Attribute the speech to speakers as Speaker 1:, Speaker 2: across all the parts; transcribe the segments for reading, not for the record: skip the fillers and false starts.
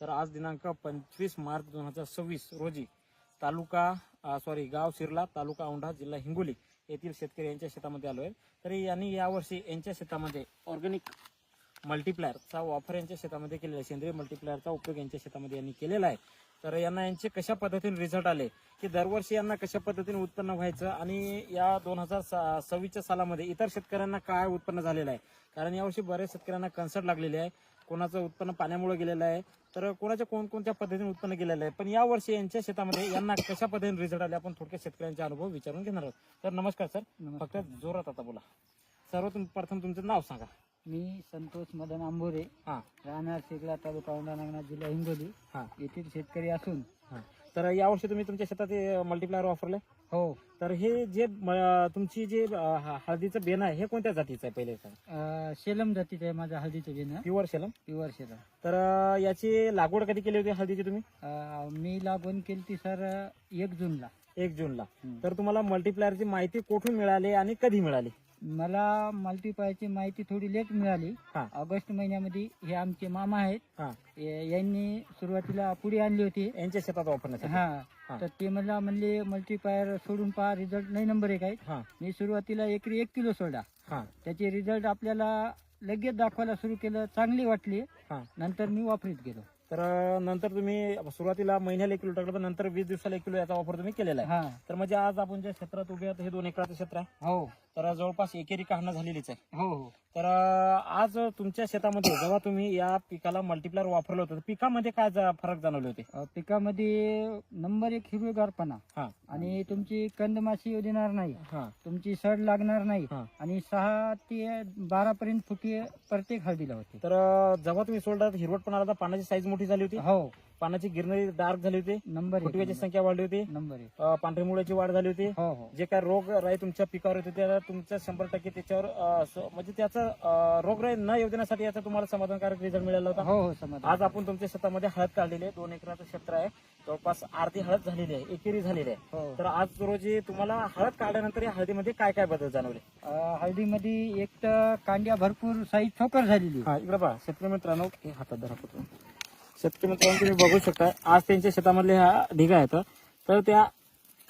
Speaker 1: तर आज दिनांक 25 मार्च 2026 रोजी गाव सिरला, तालुका औंढा, जिल्हा हिंगोली येथील शेतकरी यांच्या शेतामध्ये आलो आहे. तर यांनी यावर्षी यांच्या शेतामध्ये ऑर्गॅनिक मल्टीप्लायरचा वापर यांच्या शेतामध्ये केलेला आहे. सेंद्रिय मल्टीप्लायरचा उपयोग यांच्या शेतामध्ये यांनी केलेला आहे. तर यांना यांचे कशा पद्धतीने रिझल्ट आले की दरवर्षी यांना कशा पद्धतीने उत्पन्न व्हायचं आणि या 2026च्या सालामध्ये इतर शेतकऱ्यांना काय उत्पन्न झालेलं आहे. कारण यावर्षी बऱ्याच शेतकऱ्यांना कन्सर्ट लागलेले आहे. कोणाचं उत्पन्न पाण्यामुळे गेलेलं आहे, तर कोणाच्या कोणकोणत्या पद्धतीने उत्पन्न गेलेलं आहे. पण यावर्षी यांच्या शेतामध्ये यांना कशा पद्धतीने रिझल्ट आले आपण थोडक्यात शेतकऱ्यांचे अनुभव विचारून घेणार आहोत. तर नमस्कार सर. फक्त जोरात आता बोला. सर्वप्रथम तुमचं नाव सांगा.
Speaker 2: मी संतोष मदन आंबोरे, राहणार सिरला, तालुका औंढा, नागनाथ, जिल्हा हिंगोली येथील शेतकरी असून
Speaker 1: तर यावर्षी तुम्ही तुमच्या शेतात मल्टीप्लायर वापरले.
Speaker 2: हो.
Speaker 1: तर हे जे तुमची जे हळदीचं बेन आहे हे कोणत्या जातीचं आहे पहिले सांगा.
Speaker 2: शेलम जातीचं आहे माझ्या हळदीचं बेन.
Speaker 1: प्युअर शेलम.
Speaker 2: प्युअर शेलम.
Speaker 1: तर याची लागवड कधी केली होती हळदीची तुम्ही.
Speaker 2: मी लागवड केली ती सर 1 जूनला.
Speaker 1: 1 जूनला. तर तुम्हाला मल्टीप्लायरची माहिती कुठून मिळाली आणि कधी मिळाली.
Speaker 2: मला मल्टीप्लायरची माहिती थोडी लेट मिळाली. ऑगस्ट महिन्यामध्ये हे आमचे मामा आहेत, यांनी सुरुवातीला पुढे आणली होती
Speaker 1: यांच्या शेतात वापरण्यासाठी.
Speaker 2: तर ते मला म्हणले मल्टीप्लायर सोडून पहा, रिझल्ट नाही नंबर 1 आहे. मी सुरुवातीला एकरी 1 किलो सोडा. त्याचे रिझल्ट आपल्याला लगेच दाखवायला सुरू केलं, चांगली वाटली. नंतर मी वापरीत गेलो.
Speaker 1: तर नंतर तुम्ही सुरुवातीला महिन्याला 1 किलो टाकलं, पण नंतर 20 दिवसाला 1 किलो याचा वापर तुम्ही केलेला आहे. तर म्हणजे आज आपण ज्या क्षेत्रात उभे आहोत हे 2 एकराचं क्षेत्र आहे.
Speaker 2: हो.
Speaker 1: तर जवळपास एकेरी काढणं झालेलीच आहे.
Speaker 2: हो हो.
Speaker 1: तर आज तुमच्या शेतामध्ये जेव्हा तुम्ही या पिकाला मल्टीप्लायर वापरलं होतं पिकामध्ये काय फरक जाणवले होते.
Speaker 2: पिकामध्ये नंबर 1 हिरवेगारपणा आणि तुमची कंदमाशी देणार नाही, तुमची सड लागणार नाही आणि 6 ते 12 पर्यंत फुटी प्रत्येक हळदीला होती.
Speaker 1: तर जेव्हा तुम्ही सोडला हिरवटपणा आला, पानाची साईज मोठी झाली होती.
Speaker 2: हो.
Speaker 1: पानाची गिरणी डार्क झाली होती.
Speaker 2: नंबर
Speaker 1: फुटव्याची संख्या वाढली होती.
Speaker 2: नंबर 1.
Speaker 1: पांढरी मुळ्याची वाढ झाली होती.
Speaker 2: हो हो.
Speaker 1: जे काय रोग राही तुमच्या पिकावर होते त्याला तुमच्या 100% त्याच्यावर म्हणजे त्याचा रोगराई न येण्यासाठी याचा तुम्हाला समाधानकारक रिझल्ट मिळाला होता.
Speaker 2: हो हो. समाधान.
Speaker 1: आज आपण तुमच्या शेतामध्ये हळद काढलेली आहे. 2 एकराचं क्षेत्र आहे. जवळपास अर्धी हळद झालेली आहे, एकेरी झालेली आहे. तर आज रोजी तुम्हाला हळद काढल्यानंतर या हळदीमध्ये काय काय बदल जाणवले.
Speaker 2: हळदीमध्ये एक तर कांड्या भरपूर साईज ठोकर झालेली.
Speaker 1: इकडे पहा शेतकरी मित्रांनो, हातात धरा. शेतकरी मित्रांनो तुम्ही बघू शकता आज त्यांच्या शेतामधले हा ढिगा आहेत. तर त्या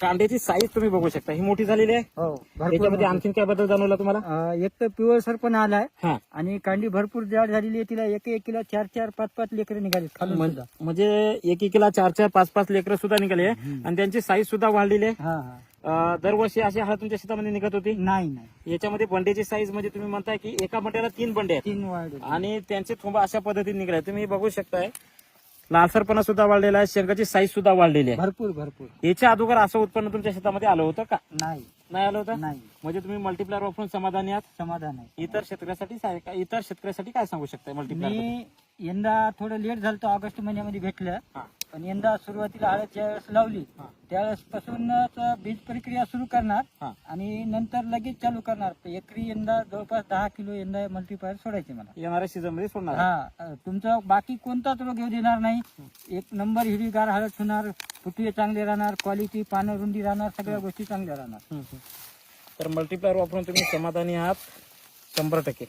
Speaker 1: कांद्याची साईज तुम्ही बघू शकता, ही मोठी झालेली आहे.
Speaker 2: हो.
Speaker 1: त्याच्यामध्ये आणखीन काय बदल जाणवला तुम्हाला.
Speaker 2: एक तर पिवळ सरपण आलाय आणि कांडी भरपूर जाड झालेली आहे. तिला 1 किलो 4-4, 5-5 लेकर निघाली खालून.
Speaker 1: म्हणजे 1 किलो 4-4, 5-5 लेकर सुद्धा निघाले आणि त्यांची साईज सुद्धा वाढलेली आहे. दरवर्षी अशी हळद तुमच्या शेतामध्ये निघत होती.
Speaker 2: नाही.
Speaker 1: याच्यामध्ये बंड्याची साईज म्हणजे तुम्ही म्हणताय की एका बंड्याला 3 बंडे आहेत.
Speaker 2: 3 वाढ
Speaker 1: आणि त्यांचे थोंब अशा पद्धतीने निघाले. तुम्ही बघू शकताय लालसरपणा सुद्धा वाढलेला आहे, शेंगाची साईज सुद्धा वाढलेली आहे.
Speaker 2: भरपूर.
Speaker 1: याच्या अगोदर असं उत्पन्न तुमच्या शेतामध्ये आलं होतं का.
Speaker 2: नाही
Speaker 1: आलं होतं.
Speaker 2: नाही.
Speaker 1: म्हणजे तुम्ही मल्टीप्लायर वापरून समाधानी आहात.
Speaker 2: समाधान आहे.
Speaker 1: इतर शेतकऱ्यासाठी काय सांगू शकता मल्टीप्लायर.
Speaker 2: मी यंदा थोडं लेट झालं, ऑगस्ट महिन्यामध्ये भेटलं. पण यंदा सुरुवातीला हळद ज्यावेळेस लावली त्यावेळेस पासूनच बीज प्रक्रिया सुरू करणार आणि नंतर लगेच चालू करणार. एकरी यंदा जवळपास 10 किलो यंदा मल्टीप्लायर सोडायचे मला.
Speaker 1: येणाऱ्या सीझन मध्ये सोडणार.
Speaker 2: तुमचं बाकी कोणताच रोग येऊ देणार नाही. 1 नंबर हिरवीगार हळद होणार, फुटवे चांगले राहणार, क्वालिटी, पानं रुंदी राहणार, सगळ्या गोष्टी चांगल्या राहणार.
Speaker 1: तर मल्टीप्लायर वापरून तुम्ही समाधानी आहात 100%.